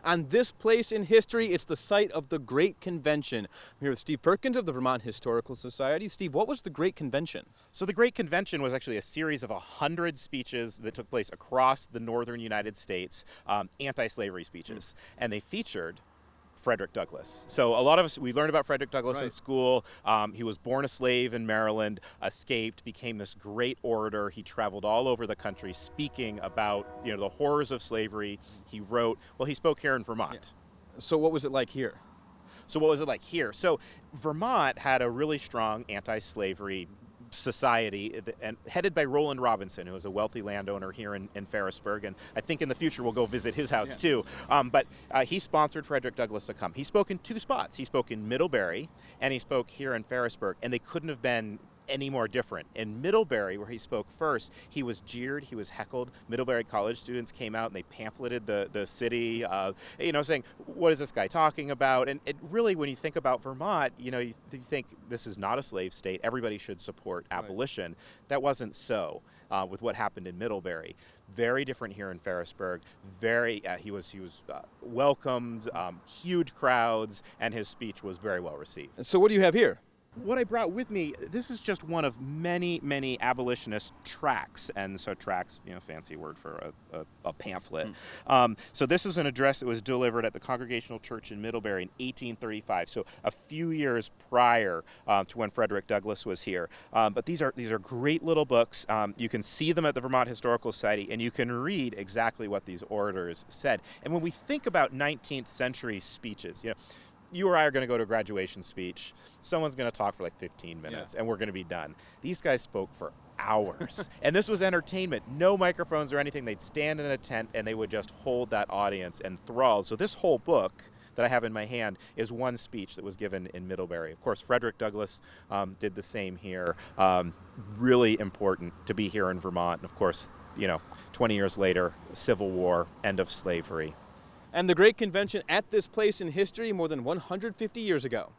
On this place in history, it's the site of the Great Convention. I'm here with Steve Perkins of the Vermont Historical Society. Steve, what was the Great Convention? So the Great Convention was actually a series of 100 speeches that took place across the northern United States, anti-slavery speeches, and they featured Frederick Douglass. So a lot of us, we learned about Frederick Douglass in school. He was born a slave in Maryland, escaped, became this great orator. He traveled all over the country speaking about, the horrors of slavery. He spoke here in Vermont. Yeah. So what was it like here? So Vermont had a really strong anti-slavery society and headed by Roland Robinson, who was a wealthy landowner here in Ferrisburgh, and I think in the future we'll go visit his house too. But he sponsored Frederick Douglass to come. He spoke in two spots. He spoke in Middlebury and he spoke here in Ferrisburgh, and they couldn't have been any more different. In Middlebury, where he spoke first, he was jeered, he was heckled. Middlebury college students came out and they pamphleted the city, saying, what is this guy talking about? And it really, when you think about Vermont, you think this is not a slave state. Everybody should support abolition. That wasn't so with what happened in Middlebury. Very different here in Ferrisburgh. He was welcomed, huge crowds, and his speech was very well received. So what do you have here? What I brought with me, this is just one of many, many abolitionist tracts. And so tracts, fancy word for a pamphlet. So this is an address that was delivered at the Congregational Church in Middlebury in 1835. So a few years prior to when Frederick Douglass was here. But these are great little books. You can see them at the Vermont Historical Society, and you can read exactly what these orators said. And when we think about 19th century speeches, you or I are going to go to a graduation speech. Someone's going to talk for like 15 minutes, and we're going to be done. These guys spoke for hours. And this was entertainment. No microphones or anything. They'd stand in a tent, and they would just hold that audience enthralled. So this whole book that I have in my hand is one speech that was given in Middlebury. Of course, Frederick Douglass did the same here. Really important to be here in Vermont. And of course, 20 years later, Civil War, end of slavery. And the Great Convention at this place in history more than 150 years ago.